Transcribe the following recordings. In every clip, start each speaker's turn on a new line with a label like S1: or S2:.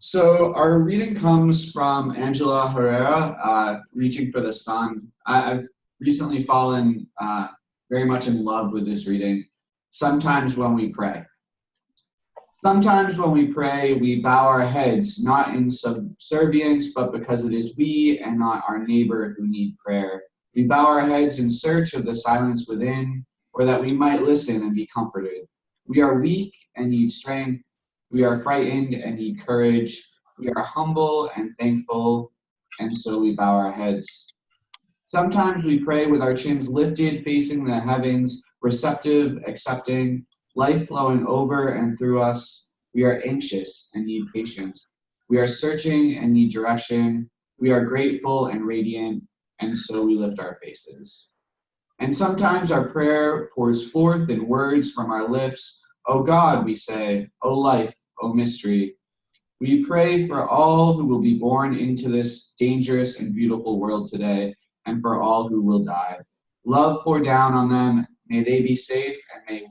S1: So our reading comes from Angela Herrera, Reaching for the Sun. I've recently fallen very much in love with this reading. Sometimes when we pray. Sometimes when we pray, we bow our heads, not in subservience, but because it is we and not our neighbor who need prayer. We bow our heads in search of the silence within, or that we might listen and be comforted. We are weak and need strength. We are frightened and need courage. We are humble and thankful, and so we bow our heads. Sometimes we pray with our chins lifted, facing the heavens, receptive, accepting, life flowing over and through us. We are anxious and need patience. We are searching and need direction. We are grateful and radiant, and so we lift our faces. And sometimes our prayer pours forth in words from our lips. O God, we say, O life, O mystery. We pray for all who will be born into this dangerous and beautiful world today, and for all who will die. Love pour down on them. May they be safe, and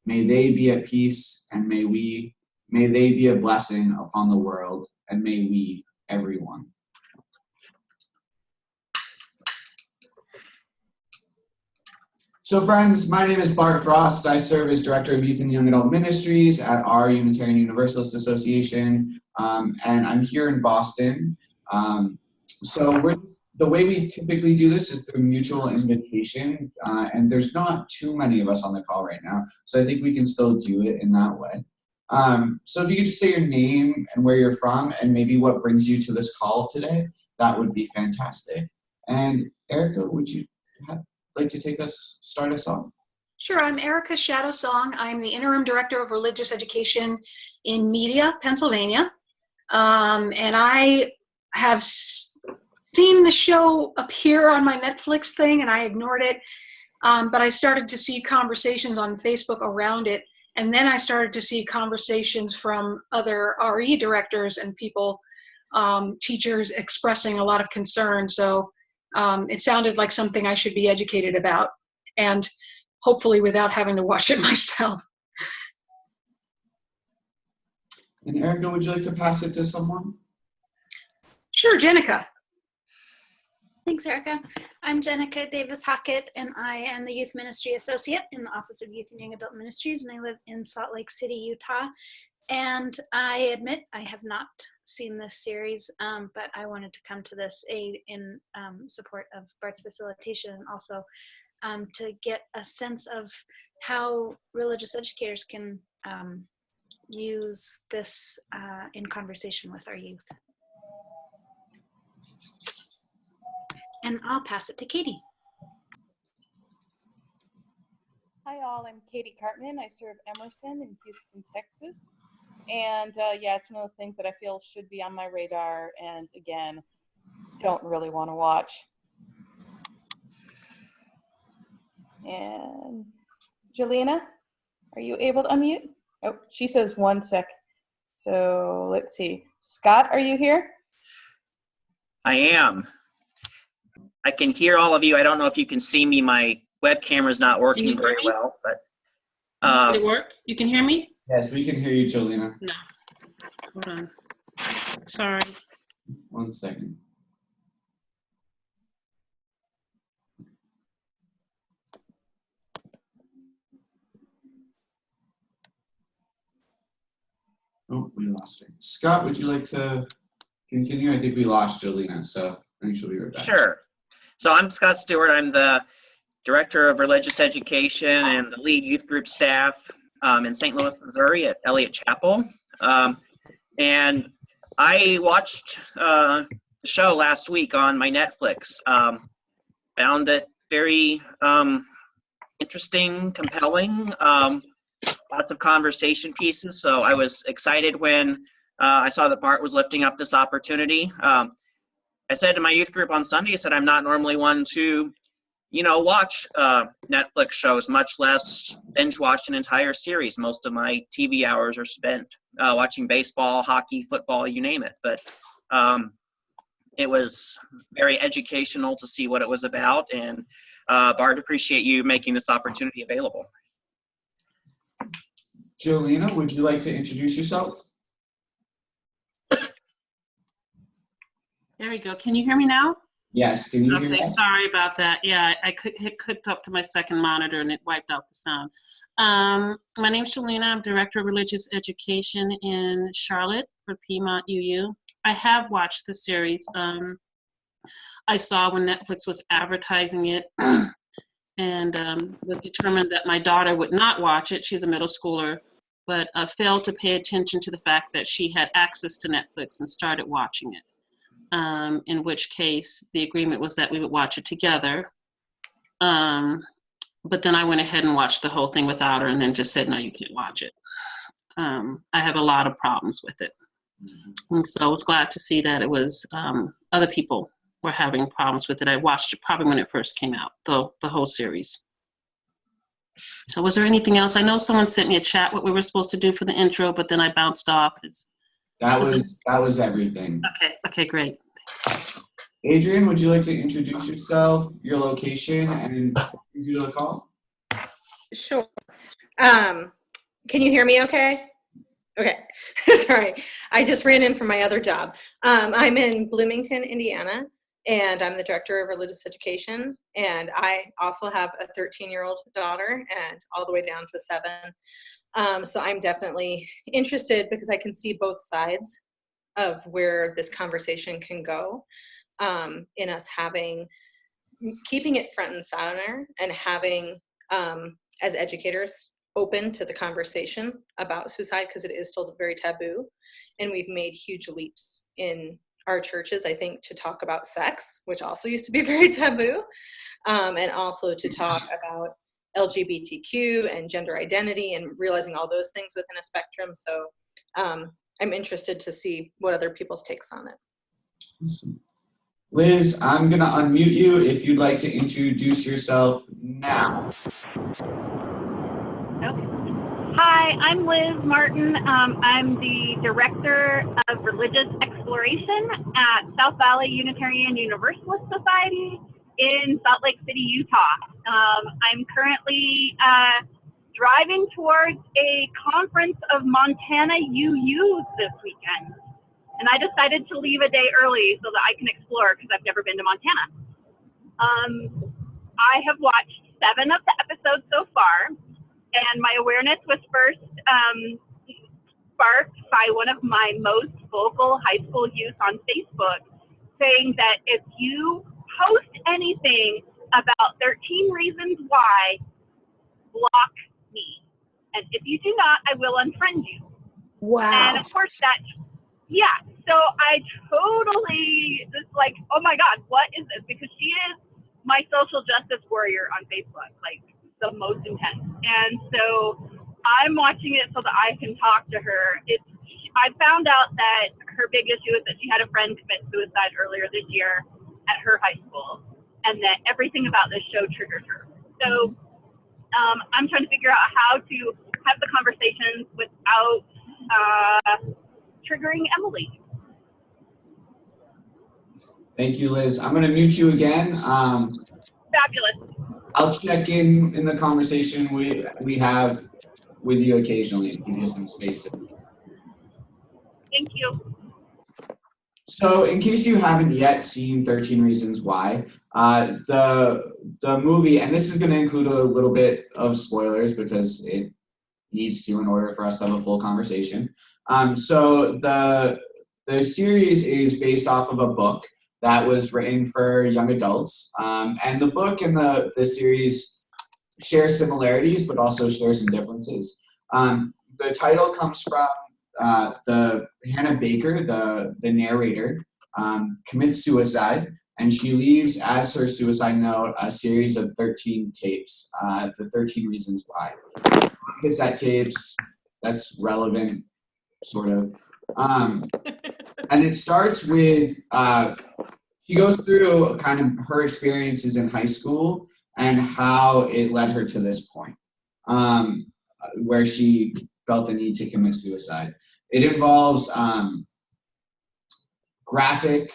S1: may they be at peace, and may they be a blessing upon the world, and may we, everyone. So friends, my name is Bart Frost. I serve as Director of Youth and Young Adult Ministries at our Unitarian Universalist Association, and I'm here in Boston. The way we typically do this is through mutual invitation, and there's not too many of us on the call right now, so I think we can still do it in that way. So if you could just say your name and where you're from and maybe what brings you to this call today, that would be fantastic. And Erica, would you like to start us off?
S2: Sure, I'm Erica Shadowsong. I'm the Interim Director of Religious Education in Media, Pennsylvania. And I have seen the show appear on my Netflix thing and I ignored it. But I started to see conversations on Facebook around it. And then I started to see conversations from other RE directors and people, teachers expressing a lot of concern. So it sounded like something I should be educated about, and hopefully without having to watch it myself.
S1: And Erica, would you like to pass it to someone?
S2: Sure, Jenica.
S3: Thanks, Erica. I'm Jenica Davis-Hackett, and I am the Youth Ministry Associate in the Office of Youth and Young Adult Ministries, and I live in Salt Lake City, Utah. And I admit I have not seen this series, but I wanted to come to this in support of Bart's facilitation, and also to get a sense of how religious educators can use this in conversation with our youth. And I'll pass it to Katie.
S4: Hi all, I'm Katie Cartman. I serve Emerson in Houston, Texas. And yeah, it's one of those things that I feel should be on my radar, and again, don't really want to watch. And Jelena, are you able to unmute? Oh, she says 1 sec. So let's see. Scott, are you here?
S5: I am. I can hear all of you. I don't know if you can see me. My web camera's not working very well, but
S6: did it work? You can hear me?
S1: Yes, we can hear you, Jolena.
S6: No. Hold on. Sorry.
S1: 1 second. Oh, we lost her. Scott, would you like to continue? I think we lost Jolena, so I think she'll be right back.
S5: Sure. So I'm Scott Stewart. I'm the Director of Religious Education and the lead youth group staff in St. Louis, Missouri at Elliott Chapel. And I watched the show last week on my Netflix. Found it very interesting, compelling, lots of conversation pieces. So I was excited when I saw that Bart was lifting up this opportunity. I said to my youth group on Sunday, I said, I'm not normally one to, watch Netflix shows, much less binge watch an entire series. Most of my TV hours are spent watching baseball, hockey, football, you name it. But it was very educational to see what it was about. And Bart, appreciate you making this opportunity available.
S1: Jolena, would you like to introduce yourself?
S6: There we go. Can you hear me now?
S1: Yes, can you hear
S6: Okay,
S1: me?
S6: sorry about that. Yeah, I hit hooked up to my second monitor and it wiped out the sound. My name's Shalina. I'm Director of Religious Education in Charlotte for Piedmont UU. I have watched the series. I saw when Netflix was advertising it and was determined that my daughter would not watch it. She's a middle schooler, but failed to pay attention to the fact that she had access to Netflix and started watching it. In which case the agreement was that we would watch it together. But then I went ahead and watched the whole thing without her and then just said, no, you can't watch it. I have a lot of problems with it. And so I was glad to see that it was other people were having problems with it. I watched it probably when it first came out, the whole series. So was there anything else? I know someone sent me a chat what we were supposed to do for the intro, but then I bounced off.
S1: That was everything.
S6: Okay, great.
S1: Adrian, would you like to introduce yourself, your location, and give you the call?
S7: Sure. Can you hear me okay? Okay. Sorry. I just ran in from my other job. I'm in Bloomington, Indiana, and I'm the Director of Religious Education. And I also have a 13-year-old daughter and all the way down to 7. So I'm definitely interested because I can see both sides of where this conversation can go, in us keeping it front and center and having, as educators, open to the conversation about suicide because it is still very taboo. And we've made huge leaps in our churches, I think, to talk about sex, which also used to be very taboo, and also to talk about LGBTQ and gender identity and realizing all those things within a spectrum. So I'm interested to see what other people's takes on it.
S1: Awesome. Liz, I'm going to unmute you if you'd like to introduce yourself now.
S8: Okay. Hi, I'm Liz Martin. I'm the Director of Religious Exploration at South Valley Unitarian Universalist Society in Salt Lake City, Utah. I'm currently driving towards a conference of Montana UUs this weekend. And I decided to leave a day early so that I can explore because I've never been to Montana. I have watched 7 of the episodes so far, and my awareness was first sparked by one of my most vocal high school youth on Facebook saying that if you post anything about 13 reasons why, block me. And if you do not, I will unfriend you.
S2: Wow.
S8: And of course yeah, so I totally just like, oh my God, what is this? Because she is my social justice warrior on Facebook, like the most intense. And so I'm watching it so that I can talk to her. I found out that her big issue is that she had a friend commit suicide earlier this year at her high school, and that everything about this show triggered her. So I'm trying to figure out how to have the conversations without triggering Emily.
S1: Thank you, Liz. I'm going to mute you again.
S8: Fabulous.
S1: I'll check in the conversation we have with you occasionally and give you some space to.
S8: Thank you.
S1: So in case you haven't yet seen 13 Reasons Why, the movie, and this is going to include a little bit of spoilers because it needs to in order for us to have a full conversation. So the series is based off of a book that was written for young adults. And the book and the series share similarities, but also share some differences. The title comes from the Hannah Baker, the narrator, commits suicide, and she leaves as her suicide note a series of 13 tapes, the 13 Reasons Why. Cassette tapes, that's relevant, sort of. And it starts with, she goes through kind of her experiences in high school and how it led her to this point, where she felt the need to commit suicide. It involves graphic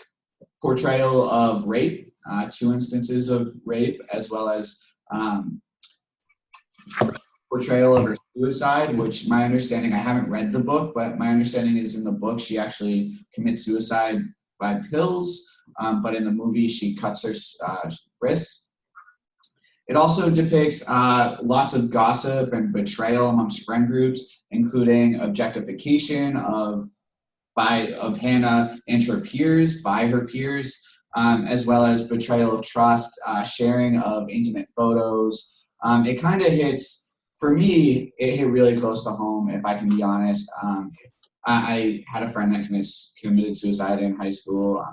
S1: portrayal of rape, 2 instances of rape, as well as portrayal of her suicide, which my understanding, I haven't read the book, but my understanding is in the book she actually commits suicide by pills, but in the movie she cuts her wrists. It also depicts lots of gossip and betrayal amongst friend groups, including objectification of Hannah and her peers, by her peers, as well as betrayal of trust, sharing of intimate photos. It kind of hits, for me, it hit really close to home, if I can be honest. I had a friend that committed suicide in high school.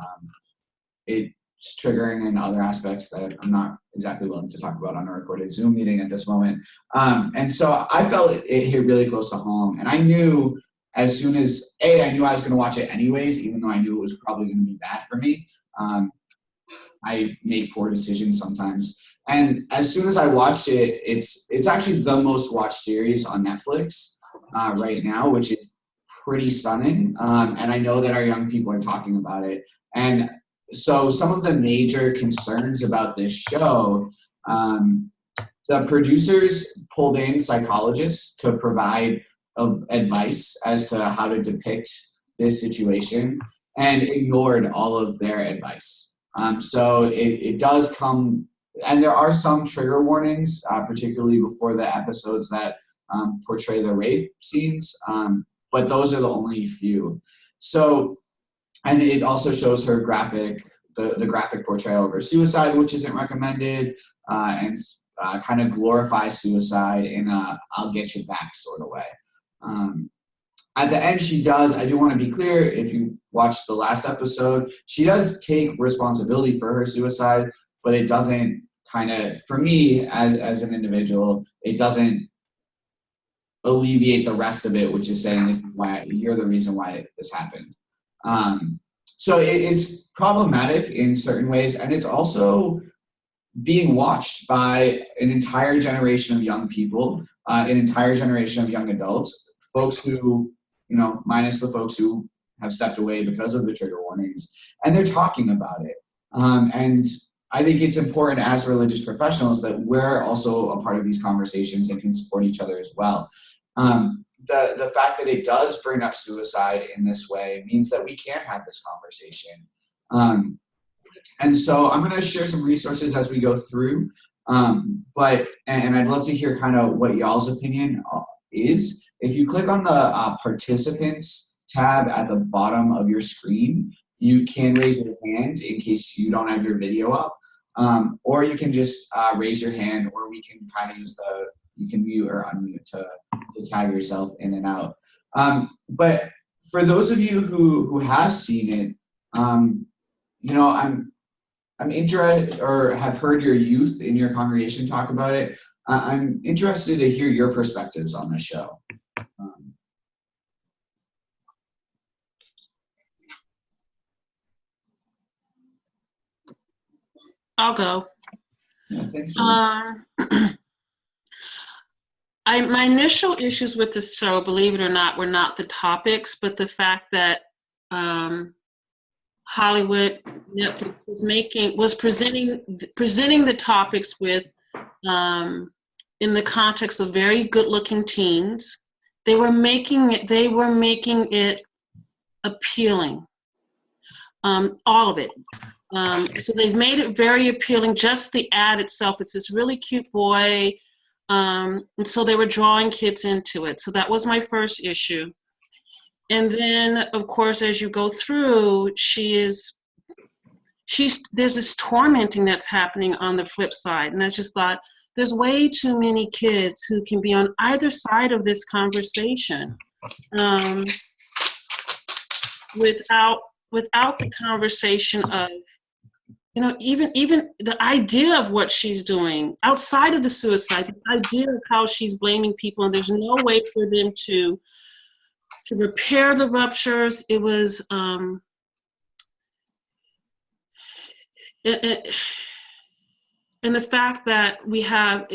S1: It's triggering in other aspects that I'm not exactly willing to talk about on a recorded Zoom meeting at this moment. And so I felt it hit really close to home. And I knew as soon as, I knew I was going to watch it anyways, even though I knew it was probably going to be bad for me. I make poor decisions sometimes. And as soon as I watched it, it's actually the most watched series on Netflix right now, which is pretty stunning. And I know that our young people are talking about it. And so some of the major concerns about this show, the producers pulled in psychologists to provide advice as to how to depict this situation and ignored all of their advice. So it does come, and there are some trigger warnings, particularly before the episodes that portray the rape scenes, but those are the only few. So, and it also shows her the graphic portrayal of her suicide, which isn't recommended, and kind of glorifies suicide in a "I'll get you back" sort of way. At the end, I do want to be clear, if you watched the last episode, she does take responsibility for her suicide, but it doesn't for me as an individual, it doesn't alleviate the rest of it, which is saying this is why you're the reason why this happened. So it's problematic in certain ways, and it's also being watched by an entire generation of young people, an entire generation of young adults, folks who, minus the folks who have stepped away because of the trigger warnings, and they're talking about it. And I think it's important as religious professionals that we're also a part of these conversations and can support each other as well. The fact that it does bring up suicide in this way means that we can have this conversation. And so I'm going to share some resources as we go through, and I'd love to hear kind of what y'all's opinion is. If you click on the participants tab at the bottom of your screen, you can raise your hand in case you don't have your video up, or you can just raise your hand, or we can kind of use you can mute or unmute to tag yourself in and out. But for those of you who have seen it, I'm interested, or have heard your youth in your congregation talk about it. I'm interested to hear your perspectives on the show.
S6: I'll go.
S1: Yeah, thanks.
S6: My initial issues with the show, believe it or not, were not the topics, but the fact that Hollywood, Netflix was presenting the topics with in the context of very good-looking teens. They were making it appealing, all of it. So they've made it very appealing. Just the ad itself, it's this really cute boy, and so they were drawing kids into it. So that was my first issue. And then, of course, as you go through, there's this tormenting that's happening on the flip side. And I just thought, there's way too many kids who can be on either side of this conversation without the conversation of, even the idea of what she's doing outside of the suicide, the idea of how she's blaming people, and there's no way for them to repair the ruptures. It was, and the fact that we have,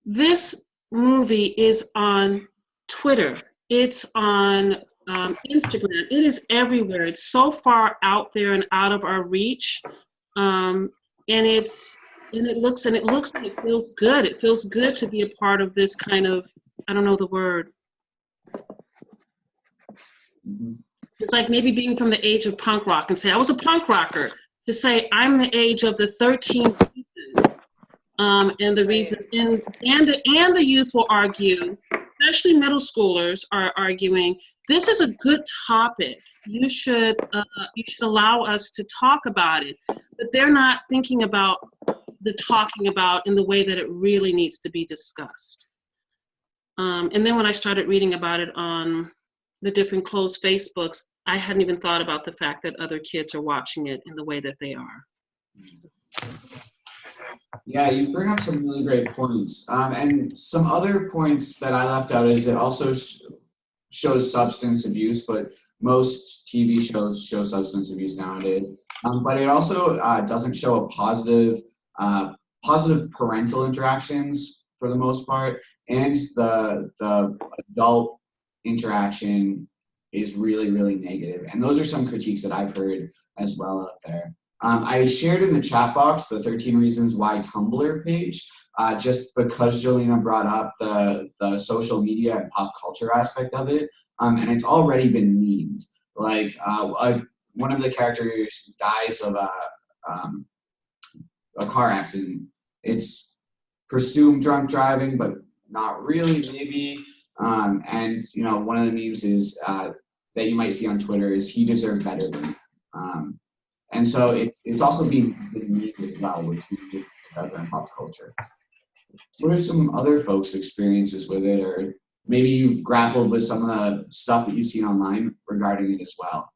S6: this movie is on Twitter, it's on Instagram, it is everywhere. It's so far out there and out of our reach. And it's And it looks and it feels good. It feels good to be a part of this kind of, I don't know the word. It's like maybe being from the age of punk rock and say, I was a punk rocker, to say I'm the age of the 13 reasons, and the reasons, and the youth will argue, especially middle schoolers are arguing, this is a good topic. You should allow us to talk about it, but they're not thinking about the talking about in the way that it really needs to be discussed. And then when I started reading about it on the different closed Facebooks, I hadn't even thought about the fact that other kids are watching it in the way that they are.
S1: Yeah, you bring up some really great points. And some other points that I left out is it also shows substance abuse, but most TV shows show substance abuse nowadays. But it also doesn't show a positive parental interactions for the most part, and the adult interaction is really, really negative. And those are some critiques that I've heard as well out there. I shared in the chat box the 13 Reasons Why Tumblr page, just because Jolena brought up the social media and pop culture aspect of it. And it's already been memed. Like one of the characters dies of a car accident. It's presumed drunk driving, but not really, maybe. And you know, one of the memes is that you might see on Twitter is he deserved better than. And so it's also being memed as well, which is out there in pop culture. What are some other folks' experiences with it, or maybe you've grappled with some of the stuff that you've seen online regarding it as well?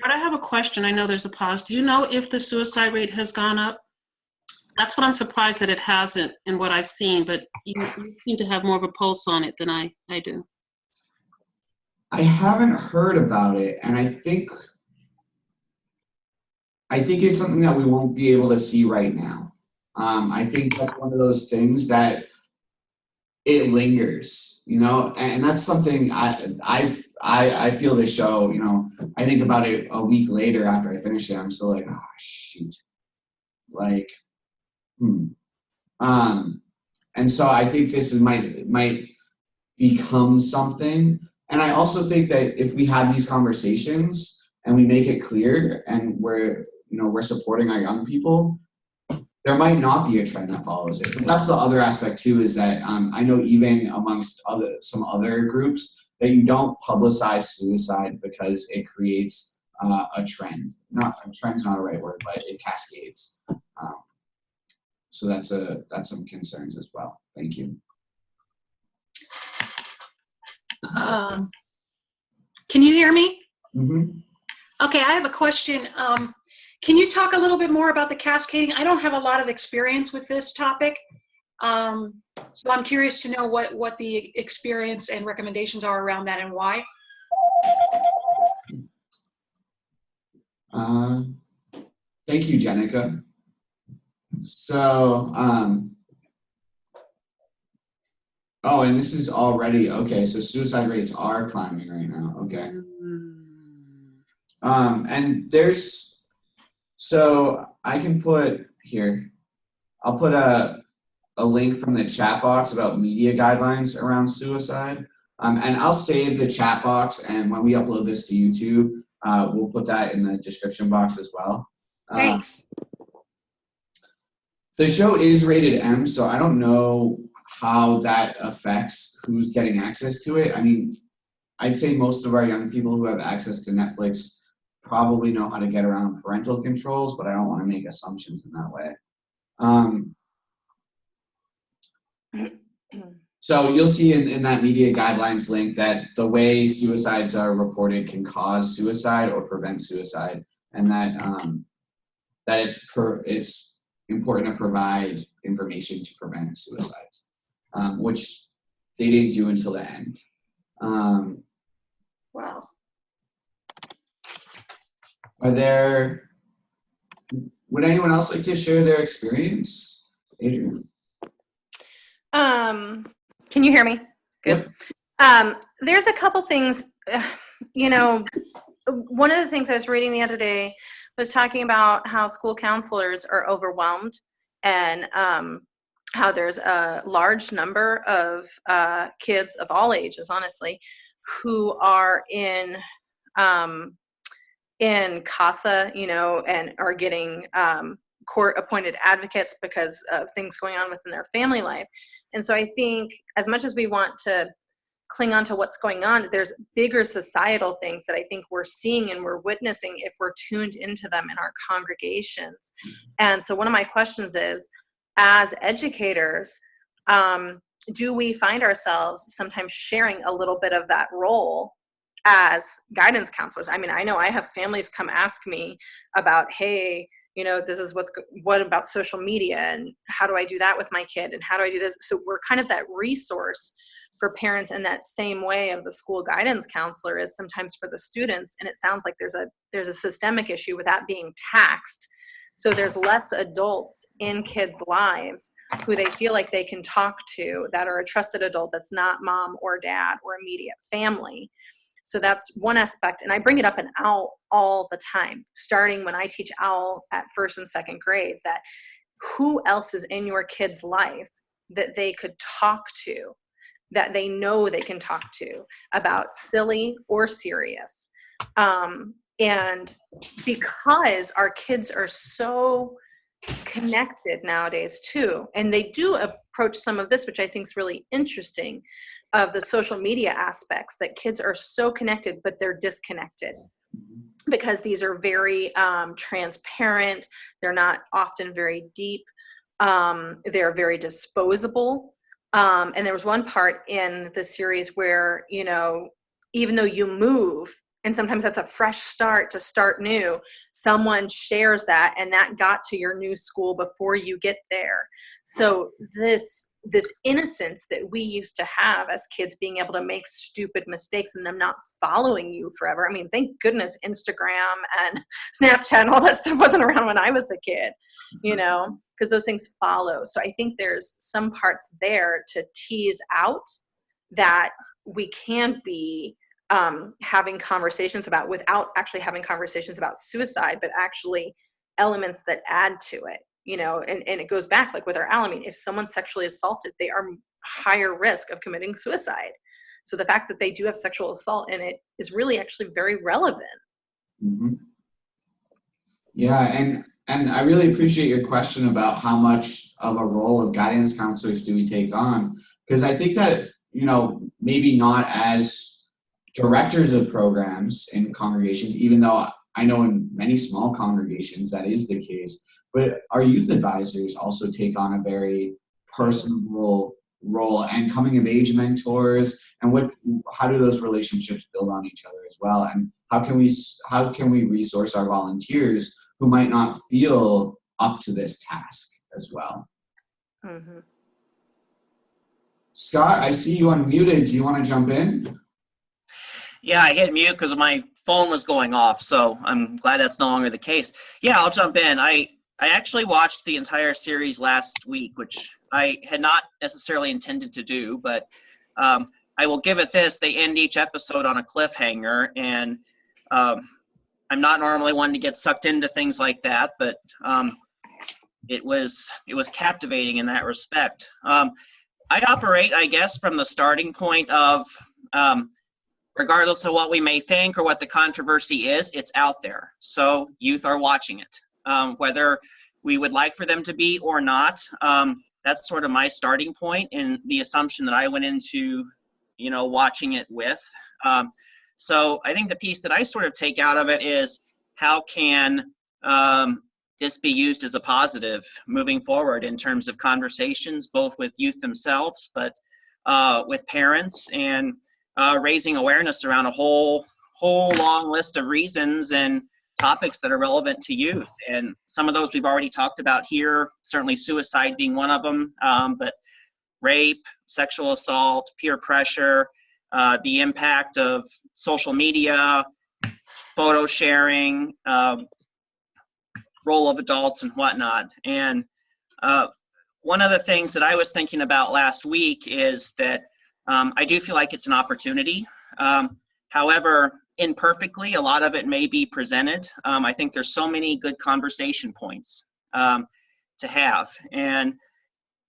S6: But I have a question. I know there's a pause. Do you know if the suicide rate has gone up? That's what I'm surprised that it hasn't in what I've seen, but you seem to have more of a pulse on it than I do.
S1: I haven't heard about it, and I think it's something that we won't be able to see right now. I think that's one of those things that it lingers, you know, and that's something I feel this show, you know, I think about it a week later after I finish it, I'm still like, oh shoot, like, and so I think this might become something. And I also think that if we have these conversations and we make it clear and we're supporting our young people, there might not be a trend that follows it. But that's the other aspect too, is that I know even amongst some other groups that you don't publicize suicide because it creates a trend. Trend's not a right word, but it cascades. So that's some concerns as well. Thank you.
S2: Can you hear me?
S1: Mm-hmm.
S2: Okay, I have a question. Can you talk a little bit more about the cascading? I don't have a lot of experience with this topic, so I'm curious to know what the experience and recommendations are around that and why.
S1: Thank you, Jenica. So, oh, and this is already, okay, so suicide rates are climbing right now, okay. And so I can put here, I'll put a link from the chat box about media guidelines around suicide. And I'll save the chat box, and when we upload this to YouTube, we'll put that in the description box as well.
S2: Thanks.
S1: The show is rated M, so I don't know how that affects who's getting access to it. I mean, I'd say most of our young people who have access to Netflix probably know how to get around parental controls, but I don't want to make assumptions in that way. So you'll see in that media guidelines link that the way suicides are reported can cause suicide or prevent suicide, and that it's important to provide information to prevent suicides, which they didn't do until the end.
S2: Wow.
S1: Are there would anyone else like to share their experience? Adrian?
S7: Can you hear me? Good. There's a couple things, one of the things I was reading the other day was talking about how school counselors are overwhelmed and how there's a large number of kids of all ages, honestly, who are in CASA, and are getting court-appointed advocates because of things going on within their family life. And so I think as much as we want to cling on to what's going on, there's bigger societal things that I think we're seeing and we're witnessing if we're tuned into them in our congregations. And so one of my questions is, as educators, do we find ourselves sometimes sharing a little bit of that role as guidance counselors? I mean, I know I have families come ask me about, hey, this is what about social media, and how do I do that with my kid, and how do I do this? So we're kind of that resource for parents in that same way of the school guidance counselor is sometimes for the students. And it sounds like there's a systemic issue with that being taxed. So there's less adults in kids' lives who they feel like they can talk to that are a trusted adult that's not mom or dad or immediate family. So that's one aspect. And I bring it up in OWL all the time, starting when I teach OWL at 1st and 2nd grade, that who else is in your kid's life that they could talk to, that they know they can talk to about silly or serious. And because our kids are so connected nowadays too, and they do approach some of this, which I think is really interesting, of the social media aspects, that kids are so connected, but they're disconnected because these are very transparent. They're not often very deep. They're very disposable. And there was one part in the series where, even though you move, and sometimes that's a fresh start to start new, someone shares that, and that got to your new school before you get there. So this innocence that we used to have as kids, being able to make stupid mistakes and them not following you forever. I mean, thank goodness Instagram and Snapchat and all that stuff wasn't around when I was a kid, because those things follow. So I think there's some parts there to tease out that we can be having conversations about, without actually having conversations about suicide, but actually elements that add to it, and it goes back, like with our alimony, if someone's sexually assaulted, they are higher risk of committing suicide. So the fact that they do have sexual assault in it is really actually very relevant.
S1: Mm-hmm. Yeah, and I really appreciate your question about how much of a role of guidance counselors do we take on, because I think that, maybe not as directors of programs in congregations, even though I know in many small congregations that is the case, but our youth advisors also take on a very personal role, and coming of age mentors, and how do those relationships build on each other as well, and how can we resource our volunteers who might not feel up to this task as well.
S7: Mm-hmm.
S1: Scott, I see you unmuted. Do you want to jump in?
S5: Yeah, I hit mute because my phone was going off, so I'm glad that's no longer the case. Yeah, I'll jump in. I actually watched the entire series last week, which I had not necessarily intended to do, but I will give it this. They end each episode on a cliffhanger, and I'm not normally one to get sucked into things like that, but it was captivating in that respect. I operate, I guess, from the starting point of regardless of what we may think or what the controversy is, it's out there. So youth are watching it, whether we would like for them to be or not. That's sort of my starting point and the assumption that I went into, watching it with. So I think the piece that I sort of take out of it is how can this be used as a positive moving forward in terms of conversations, both with youth themselves, but with parents, and raising awareness around a whole long list of reasons and topics that are relevant to youth. And some of those we've already talked about here, certainly suicide being one of them, but rape, sexual assault, peer pressure, the impact of social media, photo sharing, role of adults and whatnot. And one of the things that I was thinking about last week is that I do feel like it's an opportunity. However, imperfectly, a lot of it may be presented. I think there's so many good conversation points to have. And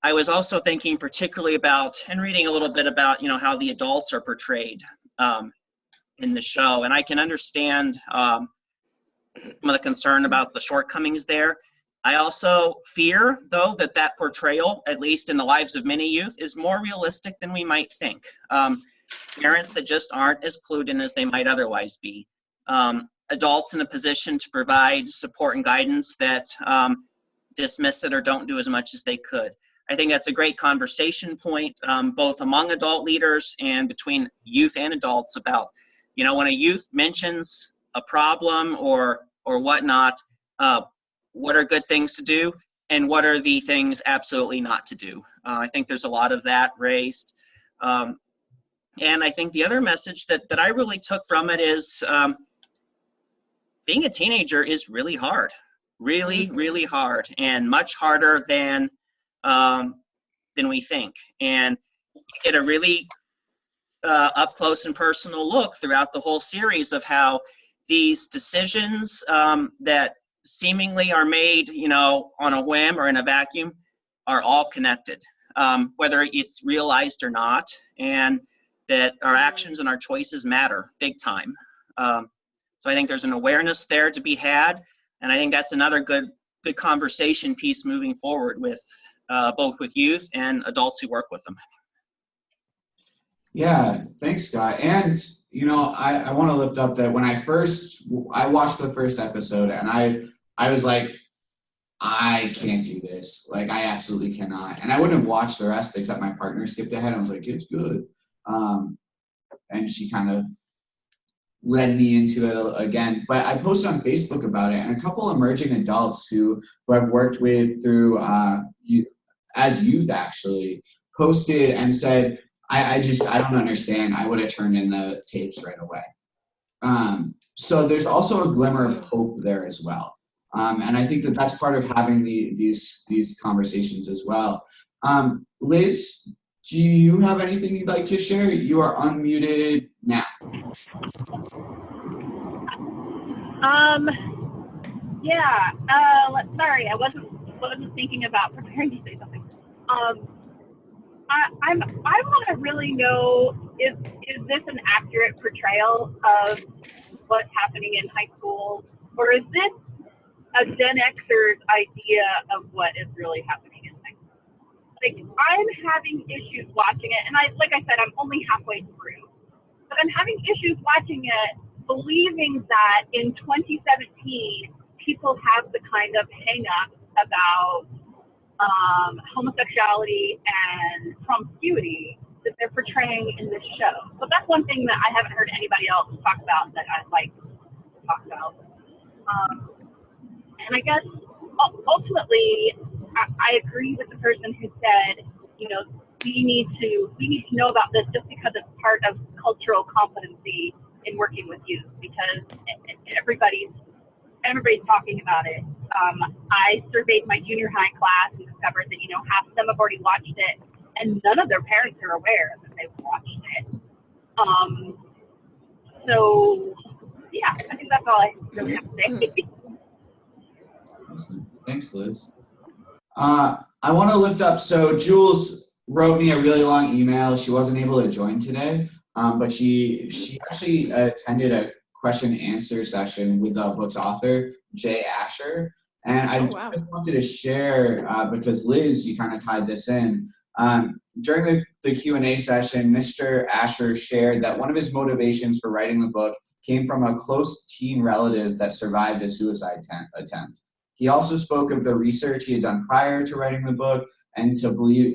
S5: I was also thinking particularly about, and reading a little bit about, how the adults are portrayed in the show. And I can understand some of the concern about the shortcomings there. I also fear, though, that portrayal, at least in the lives of many youth, is more realistic than we might think. Parents that just aren't as clued in as they might otherwise be. Adults in a position to provide support and guidance that dismiss it or don't do as much as they could. I think that's a great conversation point, both among adult leaders and between youth and adults about, when a youth mentions a problem or whatnot, what are good things to do and what are the things absolutely not to do. I think there's a lot of that raised. And I think the other message that I really took from it is being a teenager is really hard, really hard, and much harder than we think. And you get a really up close and personal look throughout the whole series of how these decisions that seemingly are made, on a whim or in a vacuum, are all connected, whether it's realized or not, and that our actions and our choices matter big time. So I think there's an awareness there to be had, and I think that's another good conversation piece moving forward with both with youth and adults who work with them.
S1: Yeah, thanks, Scott. And, I want to lift up that when I watched the first episode, and I was like, I can't do this. Like, I absolutely cannot. And I wouldn't have watched the rest except my partner skipped ahead. I was like, it's good. And she kind of led me into it again. But I posted on Facebook about it, and a couple emerging adults who I've worked with through as youth actually posted and said, I don't understand. I would have turned in the tapes right away. So there's also a glimmer of hope there as well. And I think that's part of having these conversations as well. Liz, do you have anything you'd like to share? You are unmuted now.
S8: Sorry, I wasn't thinking about preparing to say something. I want to really know, is this an accurate portrayal of what's happening in high school, or is this a Gen Xer's idea of what is really happening in high school? Like, I'm having issues watching it, and like I said, I'm only halfway through, but I'm having issues watching it, believing that in 2017 people have the kind of hang-up about homosexuality and promiscuity that they're portraying in this show. So that's one thing that I haven't heard anybody else talk about that I'd like to talk about. And I guess ultimately, I agree with the person who said, we need to know about this just because it's part of cultural competency in working with youth, because everybody's talking about it. I surveyed my junior high class and discovered that, half of them have already watched it, and none of their parents are aware that they've watched it. So, yeah, I think that's all I really have to say.
S1: Awesome. Thanks, Liz. I want to lift up, so Jules wrote me a really long email. She wasn't able to join today, but she actually attended a question and answer session with the book's author, Jay Asher. And I just wanted to share, because Liz, you kind of tied this in. During the Q&A session, Mr. Asher shared that one of his motivations for writing the book came from a close teen relative that survived a suicide attempt. He also spoke of the research he had done prior to writing the book, and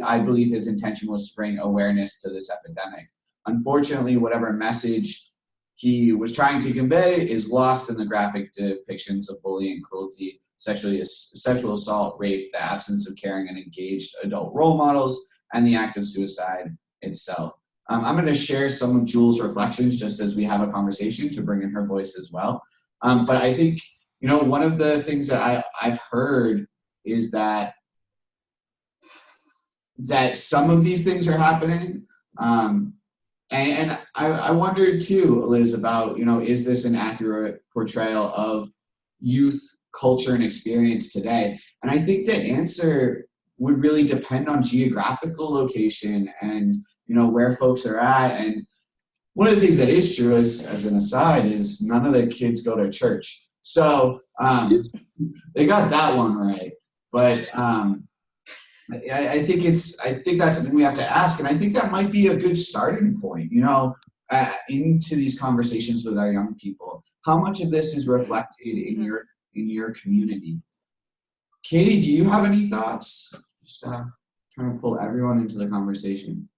S1: I believe his intention was to bring awareness to this epidemic. Unfortunately, whatever message he was trying to convey is lost in the graphic depictions of bullying, cruelty, sexual assault, rape, the absence of caring and engaged adult role models, and the act of suicide itself. I'm going to share some of Jules' reflections just as we have a conversation to bring in her voice as well. But I think you know, one of the things that I've heard is that some of these things are happening. And I wondered too, Liz, about, you know, is this an accurate portrayal of youth culture and experience today? And I think the answer would really depend on geographical location and, you know, where folks are at. And one of the things that is true, as an aside, is none of the kids go to church. So they got that one right. But I think that's something we have to ask, and I think that might be a good starting point, you know, into these conversations with our young people. How much of this is reflected in your community? Katie, do you have any thoughts? Just trying to pull everyone into the conversation.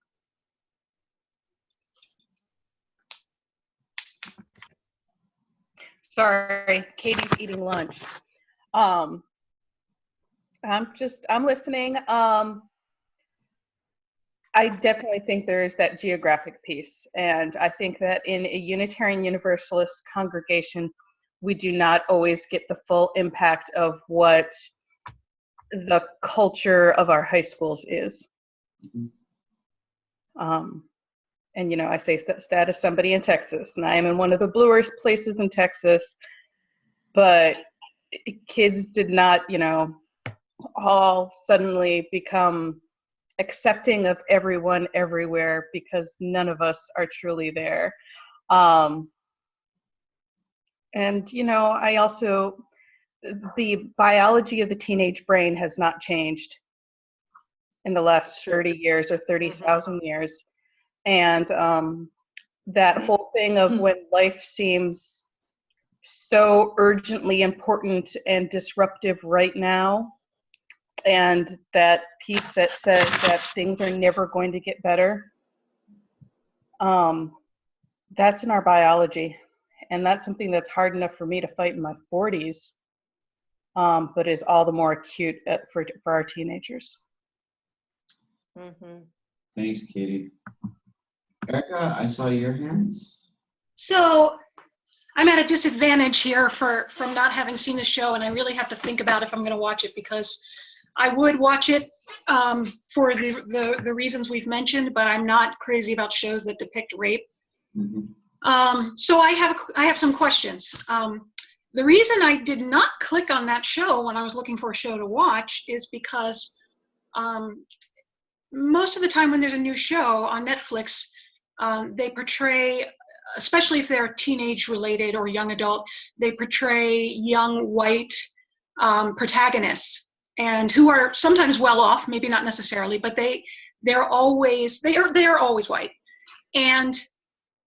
S4: Sorry, Katie's eating lunch. I'm listening. I definitely think there's that geographic piece. And I think that in a Unitarian Universalist congregation, we do not always get the full impact of what the culture of our high schools is. And, you know, I say that as somebody in Texas, and I am in one of the bluest places in Texas, but kids did not, you know, all suddenly become accepting of everyone everywhere, because none of us are truly there. And, you know, I also, the biology of the teenage brain has not changed in the last 30 years or 30,000 years. And that whole thing of when life seems so urgently important and disruptive right now, and that piece that says that things are never going to get better, that's in our biology. And that's something that's hard enough for me to fight in my 40s, but is all the more acute for our teenagers.
S1: Thanks, Katie. Erica, I saw your hands.
S2: So I'm at a disadvantage here from not having seen the show, and I really have to think about if I'm going to watch it, because I would watch it for the reasons we've mentioned, but I'm not crazy about shows that depict rape. So I have some questions. The reason I did not click on that show when I was looking for a show to watch is because most of the time when there's a new show on Netflix, they portray, especially if they're teenage related or young adult, they portray young white protagonists, and who are sometimes well off, maybe not necessarily, but they are always white. And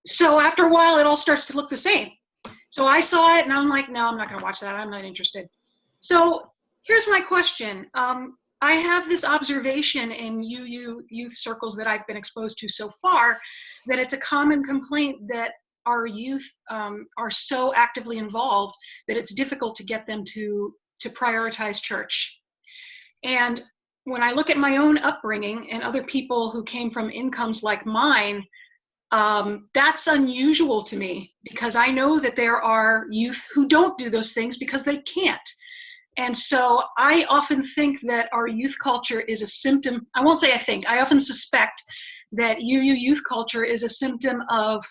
S2: so after a while, it all starts to look the same. So I saw it and I'm like, no, I'm not gonna watch that. I'm not interested. So here's my question. I have this observation in youth circles that I've been exposed to so far, that it's a common complaint that our youth are so actively involved that it's difficult to get them to prioritize church. And when I look at my own upbringing and other people who came from incomes like mine, that's unusual to me, because I know that there are youth who don't do those things because they can't. And so I often think that our youth culture is a symptom. I won't say I think, I often suspect that youth culture is a symptom of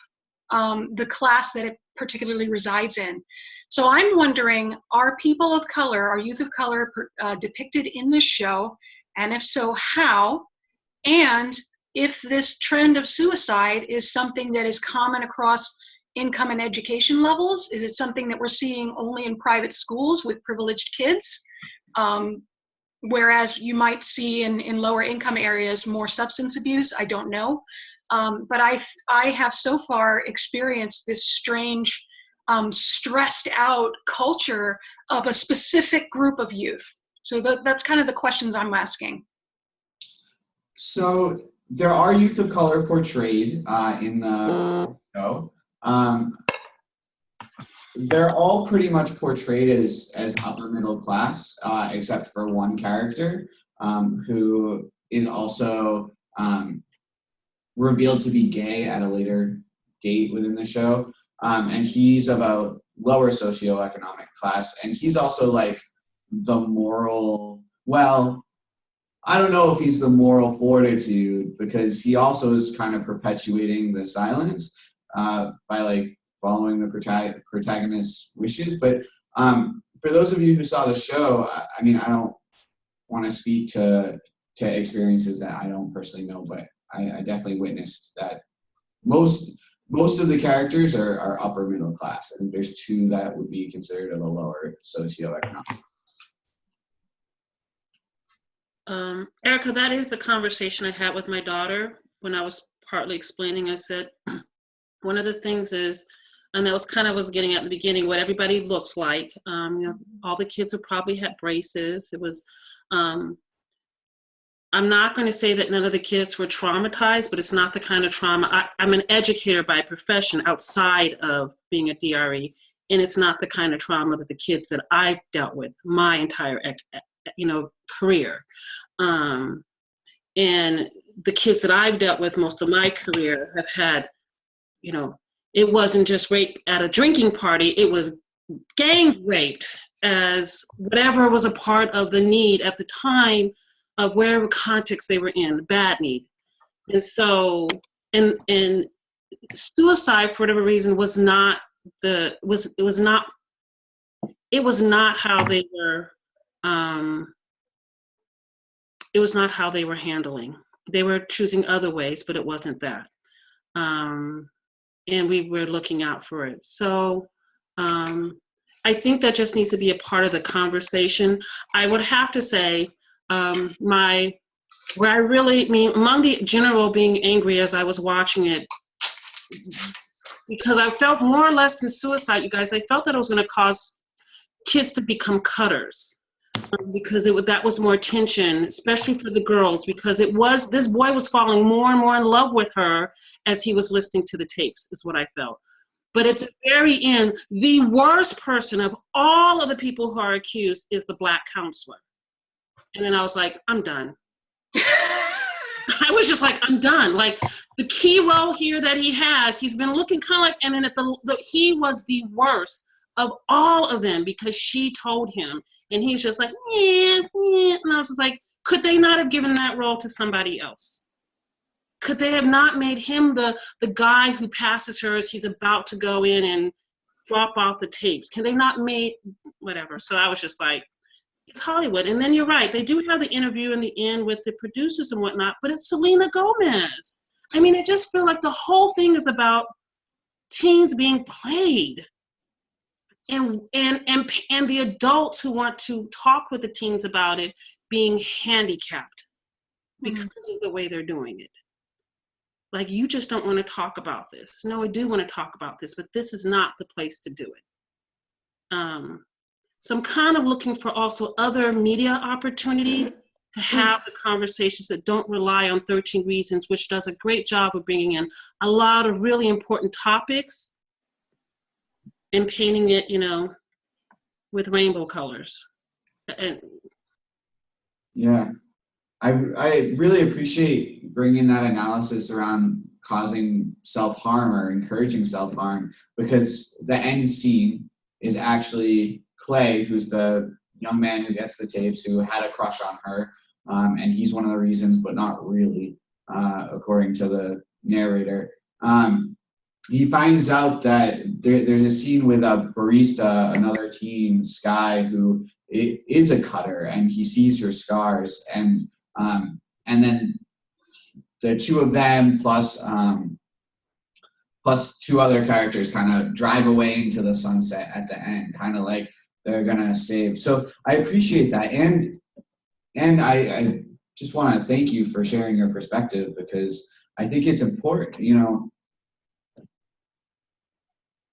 S2: the class that it particularly resides in. So I'm wondering, are people of color, are youth of color depicted in this show? And if so, how? And if this trend of suicide is something that is common across income and education levels, is it something that we're seeing only in private schools with privileged kids? Whereas you might see in lower income areas more substance abuse, I don't know. But I have so far experienced this strange, stressed out culture of a specific group of youth. So that's kind of the questions I'm asking.
S1: So there are youth of color portrayed in the show. They're all pretty much portrayed as upper middle class, except for one character who is also revealed to be gay at a later date within the show. and he's of a lower socioeconomic class, and he's also like the moral, well, I don't know if he's the moral fortitude, because he also is kind of perpetuating the silence by like following the protagonist's wishes. But for those of you who saw the show, I mean, I don't want to speak to experiences that I don't personally know, but I definitely witnessed that most of the characters are upper middle class. I think there's 2 that would be considered of a lower socioeconomic.
S6: Erica, that is the conversation I had with my daughter when I was partly explaining. I said, one of the things is, and that was kind of was getting at the beginning, what everybody looks like. You know, all the kids would probably had braces. It was, I'm not going to say that none of the kids were traumatized, but it's not the kind of trauma. I'm an educator by profession outside of being a DRE, and it's not the kind of trauma that the kids that I've dealt with my entire, career. And the kids that I've dealt with most of my career have had, it wasn't just rape at a drinking party, it was gang raped as whatever was a part of the need at the time of whatever context they were in, bad need. And so, and suicide for whatever reason was not how they were, it was not how they were handling. They were choosing other ways, but it wasn't that. And we were looking out for it. So I think that just needs to be a part of the conversation. I would have to say, among the general being angry as I was watching it, because I felt more or less than suicide, you guys, I felt that it was going to cause kids to become cutters. Because that was more tension, especially for the girls, because this boy was falling more and more in love with her as he was listening to the tapes, is what I felt. But at the very end, the worst person of all of the people who are accused is the Black counselor. And then I was like, I'm done. I was just like, I'm done. Like, the key role here that he has, he's been looking kind of like, and then he was the worst of all of them because she told him. And he's just like, and I was just like, could they not have given that role to somebody else? Could they have not made him the guy who passes her as he's about to go in and drop off the tapes? Can they not made whatever? So I was just like, it's Hollywood. And then you're right, they do have the interview in the end with the producers and whatnot, but it's Selena Gomez. I mean, I just feel like the whole thing is about teens being played. And the adults who want to talk with the teens about it being handicapped because of the way they're doing it. Like, you just don't want to talk about this. No, I do want to talk about this, but this is not the place to do it. So I'm kind of looking for also other media opportunities to have the conversations that don't rely on 13 Reasons, which does a great job of bringing in a lot of really important topics and painting it, with rainbow colors. And
S1: yeah, I really appreciate bringing that analysis around causing self-harm or encouraging self-harm, because the end scene is actually Clay, who's the young man who gets the tapes, who had a crush on her, and he's one of the reasons, but not really, according to the narrator. He finds out that there's a scene with a barista, another teen, Sky, who is a cutter, and he sees her scars, and then the 2 of them plus 2 other characters kind of drive away into the sunset at the end, kind of like they're gonna save. So I appreciate that, and I just want to thank you for sharing your perspective, because I think it's important.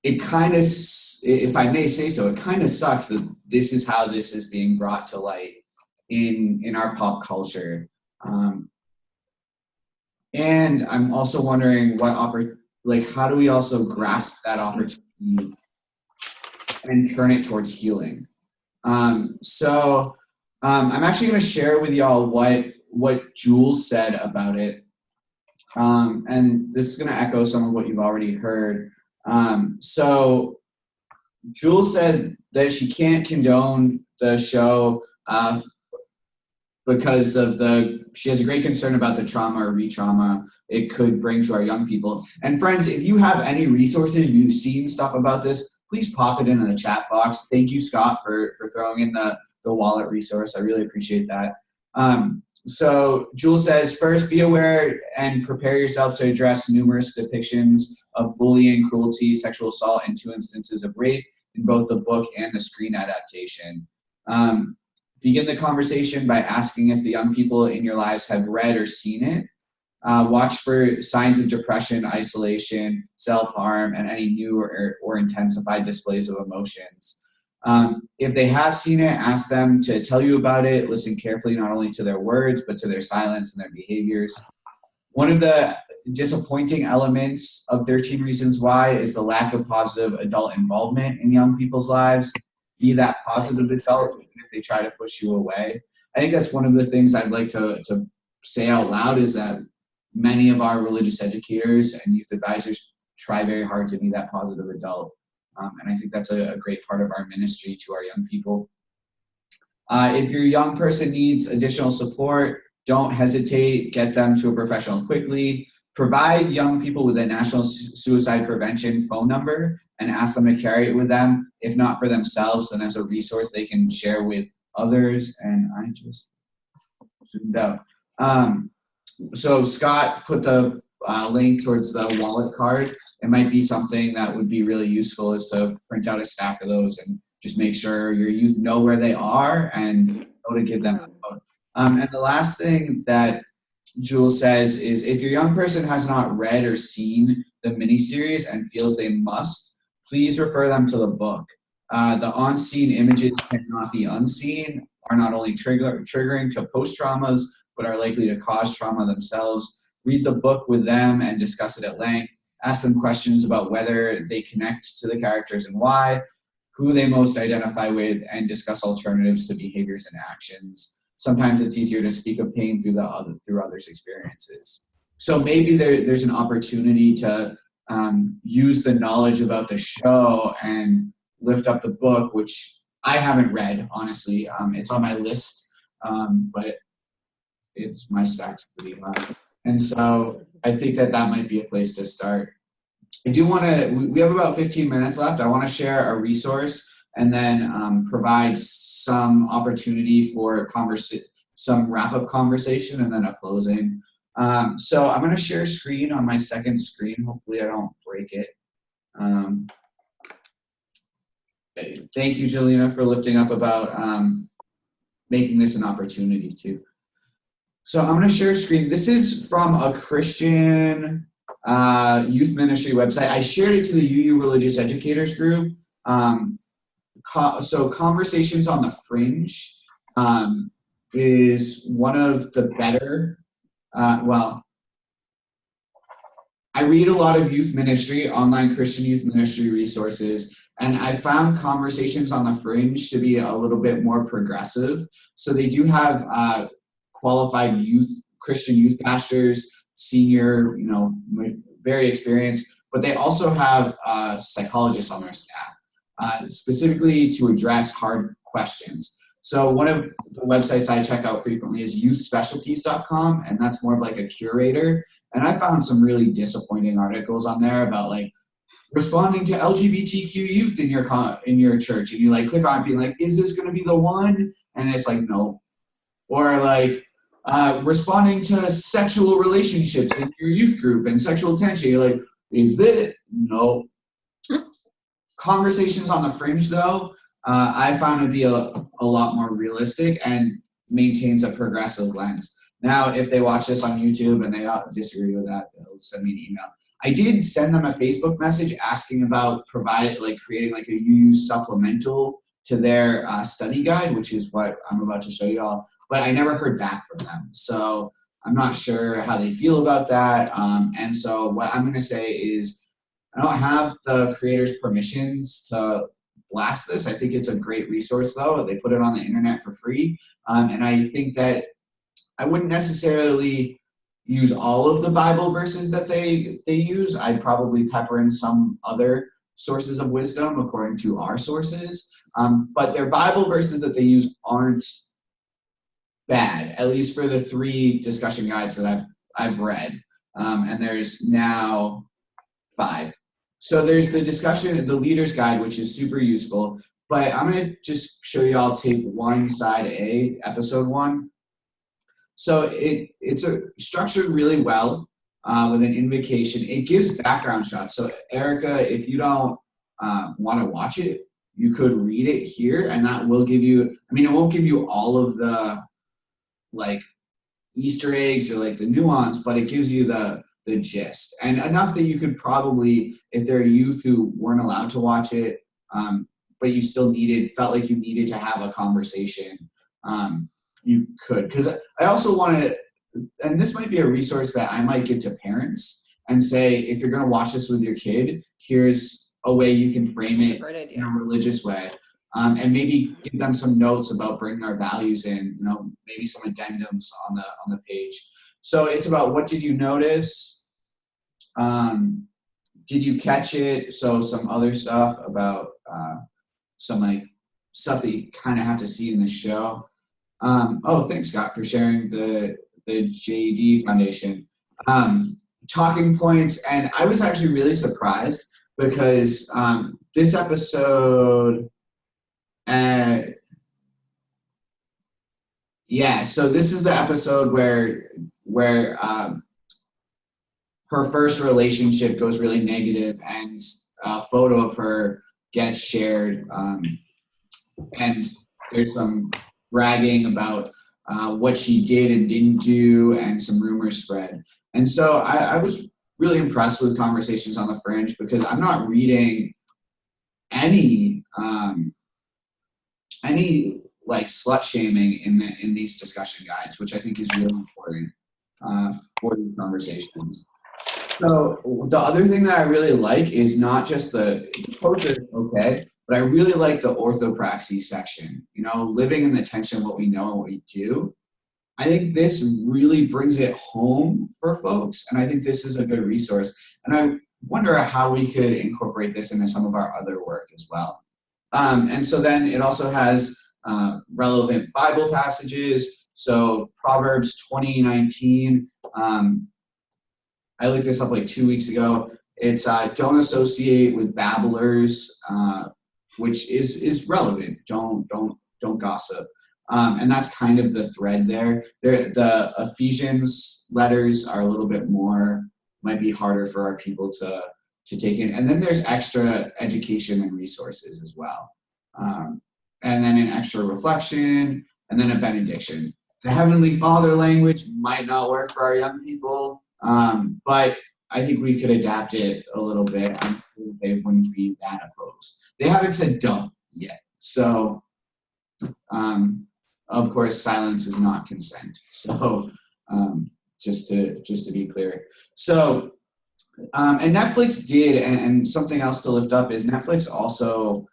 S1: It kind of, if I may say so, it kind of sucks that this is how this is being brought to light in our pop culture. And I'm also wondering how do we also grasp that opportunity and turn it towards healing? So I'm actually going to share with y'all what Jules said about it. And this is going to echo some of what you've already heard. So Jules said that she can't condone the show because of she has a great concern about the trauma or re-trauma it could bring to our young people. And friends, if you have any resources, you've seen stuff about this, please pop it in the chat box. Thank you, Scott, for throwing in the wallet resource. I really appreciate that. So Jules says, first, be aware and prepare yourself to address numerous depictions of bullying, cruelty, sexual assault, and 2 instances of rape in both the book and the screen adaptation. Begin the conversation by asking if the young people in your lives have read or seen it. Watch for signs of depression, isolation, self-harm, and any new or intensified displays of emotions. If they have seen it, ask them to tell you about it. Listen carefully not only to their words, but to their silence and their behaviors. One of the disappointing elements of 13 Reasons Why is the lack of positive adult involvement in young people's lives. Be that positive adult even if they try to push you away. I think that's one of the things I'd like to say out loud is that many of our religious educators and youth advisors try very hard to be that positive adult. And I think that's a great part of our ministry to our young people. If your young person needs additional support, don't hesitate, get them to a professional quickly. Provide young people with a National Suicide Prevention phone number and ask them to carry it with them. If not for themselves, then as a resource they can share with others. And I just zoomed out. So Scott put the link towards the wallet card. It might be something that would be really useful is to print out a stack of those and just make sure your youth know where they are and know to give them out. And the last thing that Jules says is if your young person has not read or seen the miniseries and feels they must, please refer them to the book. The on-scene images cannot be unseen, are not only triggering to post-traumas, but are likely to cause trauma themselves. Read the book with them and discuss it at length. Ask them questions about whether they connect to the characters and why, who they most identify with, and discuss alternatives to behaviors and actions. Sometimes it's easier to speak of pain through others' experiences. So maybe there's an opportunity to use the knowledge about the show and lift up the book, which I haven't read, honestly. It's on my list, but my stack's pretty high. And so I think that might be a place to start. I do want to, we have about 15 minutes left. I want to share a resource and then provide some opportunity for some wrap-up conversation and then a closing. So I'm going to share a screen on my second screen. Hopefully I don't break it. Thank you, Jelena, for lifting up about making this an opportunity too. So I'm going to share a screen. This is from a Christian youth ministry website. I shared it to the UU Religious Educators group. So Conversations on the Fringe is one of the better, I read a lot of youth ministry, online Christian youth ministry resources, and I found Conversations on the Fringe to be a little bit more progressive. So they do have qualified Christian youth pastors, senior, very experienced, but they also have psychologists on their staff, specifically to address hard questions. So one of the websites I check out frequently is youthspecialties.com, and that's more of like a curator. And I found some really disappointing articles on there about like responding to LGBTQ youth in your church, and you like click on it being like, is this going to be the one? And it's like, no. Or like responding to sexual relationships in your youth group and sexual tension. You're like, is this? No. Conversations on the Fringe, though, I found to be a lot more realistic and maintains a progressive lens. Now, if they watch this on YouTube and they disagree with that, they'll send me an email. I did send them a Facebook message asking about creating like a UU supplemental to their study guide, which is what I'm about to show you all. But I never heard back from them. So I'm not sure how they feel about that. And so what I'm going to say is I don't have the creators' permissions to blast this. I think it's a great resource, though. They put it on the internet for free. And I think that I wouldn't necessarily, use all of the Bible verses that they use. I'd probably pepper in some other sources of wisdom according to our sources. But their Bible verses that they use aren't bad, at least for the 3 discussion guides that I've read. And there's now 5. So there's the discussion, the leader's guide, which is super useful. But I'm going to just show you all tape 1, side A, episode 1. So it's structured really well with an invocation. It gives background shots. So Erica, if you don't want to watch it, you could read it here, and that will give you, I mean, it won't give you all of the like Easter eggs or like the nuance, but it gives you the gist, and enough that you could probably, if there are youth who weren't allowed to watch it, but you still felt like you needed to have a conversation, you could. Because I also want to, and this might be a resource that I might give to parents and say, if you're going to watch this with your kid, here's a way you can frame it in a religious way. And maybe give them some notes about bringing our values in, maybe some addendums on the page. So it's about, what did you notice? Did you catch it? So some other stuff about some like stuff that you kind of have to see in the show. Oh, thanks, Scott, for sharing the JD Foundation. Talking points, and I was actually really surprised because this episode, so this is the episode where her first relationship goes really negative, and a photo of her gets shared, and there's some bragging about what she did and didn't do, and some rumors spread. And so I was really impressed with Conversations on the Fringe, because I'm not reading any like slut shaming in these discussion guides, which I think is really important for these conversations. So the other thing that I really like is not just the poster, okay, but I really like the orthopraxy section, living in the tension of what we know and what we do. I think this really brings it home for folks, and I think this is a good resource. And I wonder how we could incorporate this into some of our other work as well. And so then it also has relevant Bible passages. So Proverbs 20:19. I looked this up like 2 weeks ago. It's don't associate with babblers, which is relevant. Don't gossip. And that's kind of the thread there. The Ephesians letters are a little bit more, might be harder for our people to take in. And then there's extra education and resources as well. And then an extra reflection, and then a benediction. The Heavenly Father language might not work for our young people, but I think we could adapt it a little bit. They wouldn't be that opposed. They haven't said don't yet. So, of course, silence is not consent. So, just to be clear. So, and Netflix did, and something else to lift up is Netflix also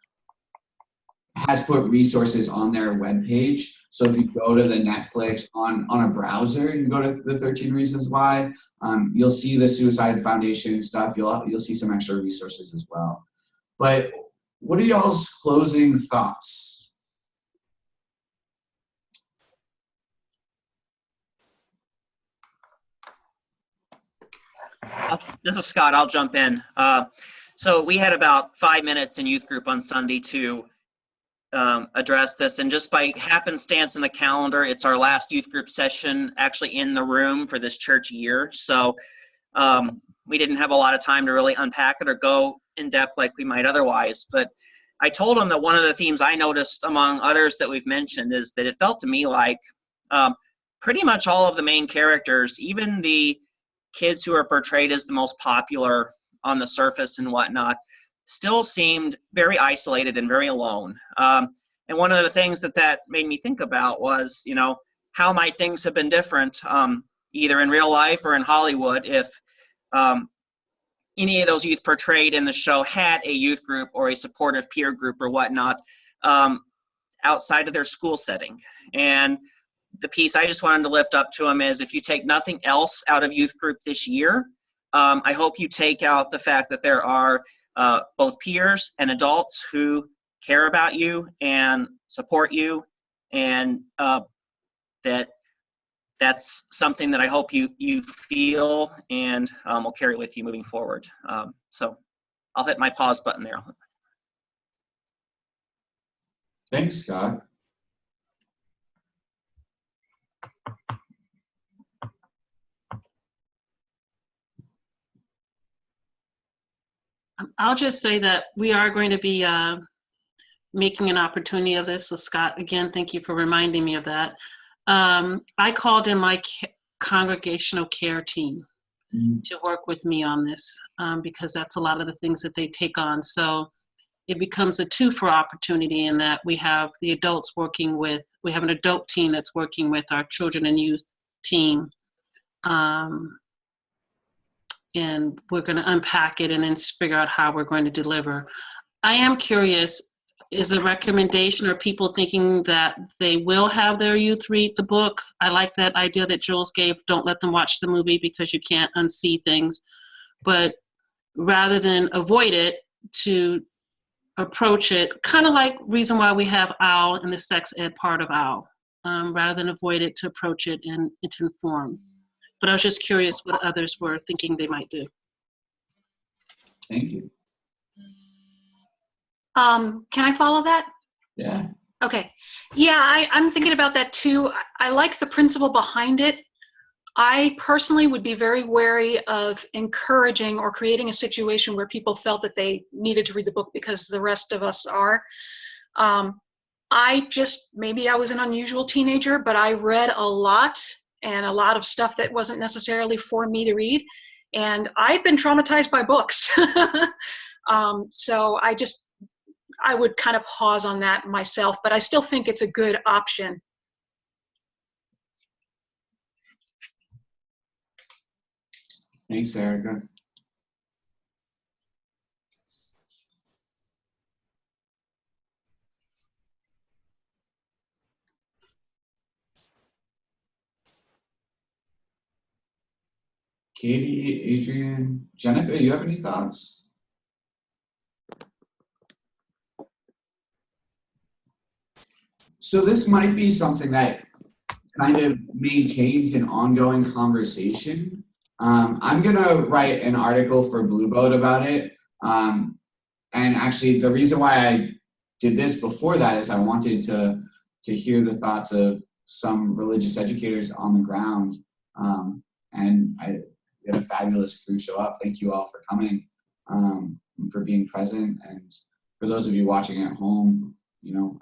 S1: has put resources on their webpage. So if you go to the Netflix on a browser, you go to the 13 Reasons Why, you'll see the Suicide Foundation stuff. You'll see some extra resources as well. But what are y'all's closing thoughts?
S5: This is Scott. I'll jump in. So we had about 5 minutes in youth group on Sunday to address this, and just by happenstance in the calendar, it's our last youth group session actually in the room for this church year. So we didn't have a lot of time to really unpack it or go in depth like we might otherwise. But I told them that one of the themes I noticed among others that we've mentioned is that it felt to me like pretty much all of the main characters, even the kids who are portrayed as the most popular on the surface and whatnot, still seemed very isolated and very alone. And one of the things that made me think about was, how might things have been different, either in real life or in Hollywood, if any of those youth portrayed in the show had a youth group or a supportive peer group or whatnot outside of their school setting. And the piece I just wanted to lift up to them is, if you take nothing else out of youth group this year, I hope you take out the fact that there are both peers and adults who care about you and support you, and that's something that I hope you feel and will carry with you moving forward. So I'll hit my pause button there.
S1: Thanks, Scott.
S6: I'll just say that we are going to be making an opportunity of this. So Scott, again, thank you for reminding me of that. I called in my congregational care team to work with me on this, because that's a lot of the things that they take on. So it becomes a two-for opportunity in that we have the adults working with, we have an adult team that's working with our children and youth team. And we're going to unpack it and then figure out how we're going to deliver. I am curious, is a recommendation, or people thinking that they will have their youth read the book? I like that idea that Jules gave, don't let them watch the movie because you can't unsee things. But rather than avoid it, to approach it, kind of like reason why we have OWL and the sex ed part of OWL, rather than avoid it, to approach it and to inform. But I was just curious what others were thinking they might do.
S1: Thank you.
S2: Can I follow that?
S1: Yeah.
S2: Okay. Yeah, I'm thinking about that too. I like the principle behind it. I personally would be very wary of encouraging or creating a situation where people felt that they needed to read the book because the rest of us are. Maybe I was an unusual teenager, but I read a lot, and a lot of stuff that wasn't necessarily for me to read. And I've been traumatized by books. So I would kind of pause on that myself, but I still think it's a good option.
S1: Thanks, Erica. Katie, Adrian, Jenica, you have any thoughts? So this might be something that kind of maintains an ongoing conversation. I'm gonna write an article for Blue Boat about it. And actually the reason why I did this before that is I wanted to hear the thoughts of some religious educators on the ground. And we had a fabulous crew show up. Thank you all for coming, and for being present. And for those of you watching at home,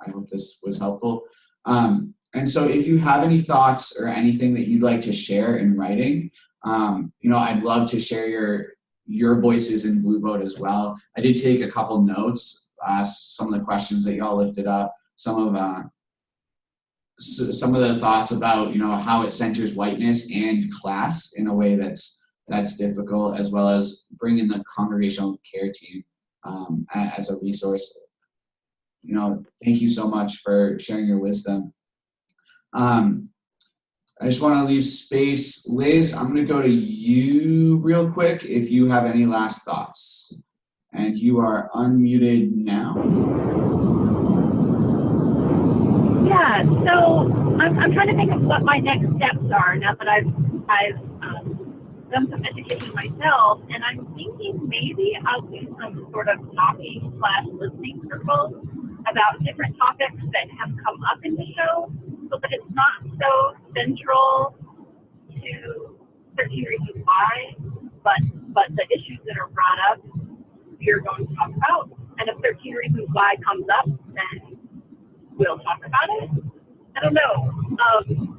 S1: I hope this was helpful. And so if you have any thoughts or anything that you'd like to share in writing, I'd love to share your voices in Blue Boat as well. I did take a couple notes, some of the questions that y'all lifted up, some of the thoughts about, how it centers whiteness and class in a way that's difficult, as well as bringing the congregational care team as a resource. Thank you so much for sharing your wisdom. I just want to leave space. Liz, I'm going to go to you real quick if you have any last thoughts. And you are unmuted now.
S8: Yeah, so I'm trying to think of what my next steps are now that I've done some education myself, and I'm thinking maybe I'll do some sort of talking/listening circles about different topics that have come up in the show, so that it's not so central to 13 Reasons Why, but the issues that are brought up we're going to talk about. And if 13 Reasons Why comes up, then we'll talk about it. I don't know.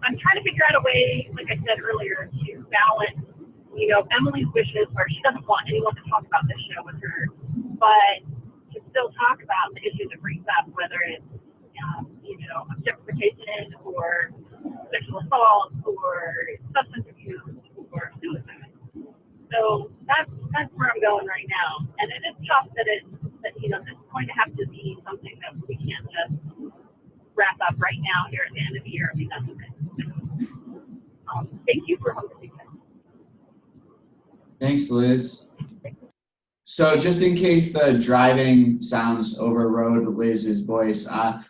S8: I'm trying to figure out a way, like I said earlier, to balance, Emily's wishes where she doesn't want anyone to talk about this show with her, but to still talk about the issues it brings up, whether it's, objectification or sexual assault or substance abuse or suicide. So that's where I'm going right now. And it is tough that this is going to have to be something that we can't just wrap up right now here at the end of the year. I mean, that's okay.
S1: Thanks, Liz. So just in case the driving sounds overrode Liz's voice,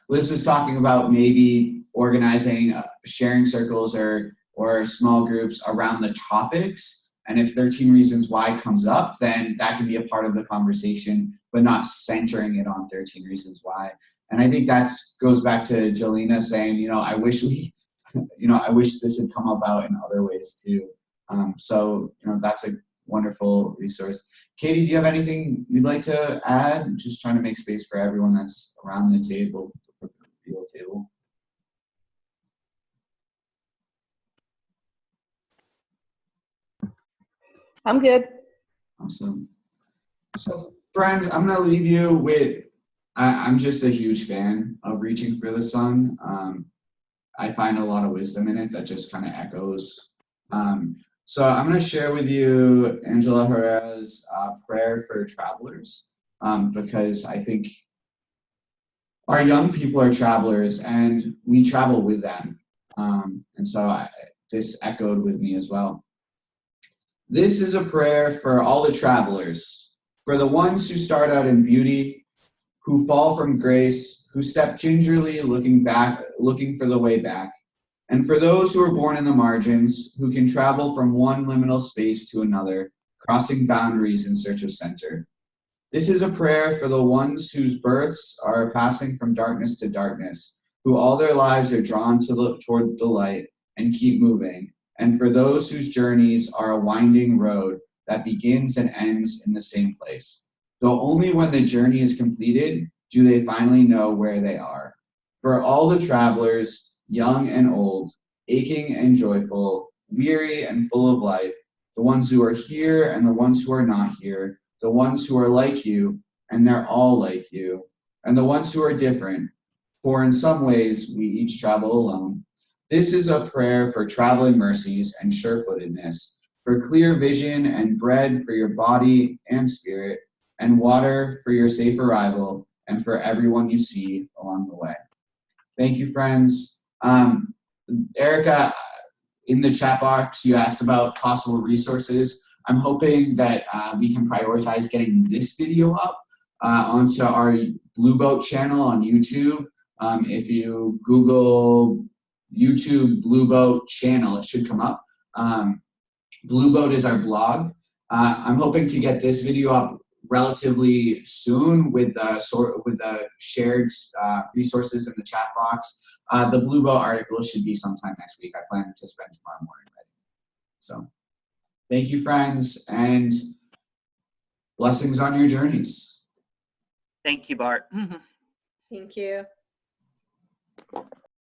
S1: Liz was talking about maybe organizing sharing circles or small groups around the topics. And if 13 Reasons Why comes up, then that can be a part of the conversation, but not centering it on 13 Reasons Why. And I think that goes back to Jelena saying, I wish this had come about in other ways too. So that's a wonderful resource. Katie, do you have anything you'd like to add? Just trying to make space for everyone that's around the table, the table.
S4: I'm good.
S1: Awesome. So friends, I'm gonna leave you with, I'm just a huge fan of Reaching for the Sun. I find a lot of wisdom in it that just kind of echoes. So I'm going to share with you Angela Herrera's prayer for travelers, because I think our young people are travelers and we travel with them. And so this echoed with me as well. This is a prayer for all the travelers, for the ones who start out in beauty, who fall from grace, who step gingerly looking for the way back, and for those who are born in the margins, who can travel from one liminal space to another, crossing boundaries in search of center. This is a prayer for the ones whose births are passing from darkness to darkness, who all their lives are drawn to look toward the light and keep moving, and for those whose journeys are a winding road that begins and ends in the same place. Though only when the journey is completed do they finally know where they are. For all the travelers, young and old, aching and joyful, weary and full of life, the ones who are here and the ones who are not here, the ones who are like you and they're all like you, and the ones who are different, for in some ways we each travel alone. This is a prayer for traveling mercies and sure-footedness, for clear vision and bread for your body and spirit, and water for your safe arrival, and for everyone you see along the way. Thank you, friends. Erica, in the chat box, you asked about possible resources. I'm hoping that we can prioritize getting this video up onto our Blue Boat channel on YouTube. If you Google YouTube Blue Boat channel, it should come up. Blue Boat is our blog. I'm hoping to get this video up relatively soon with the shared resources in the chat box. The Blue Boat article should be sometime next week. I plan to spend tomorrow morning writing. So thank you, friends, and blessings on your journeys.
S5: Thank you, Bart.
S7: Thank you.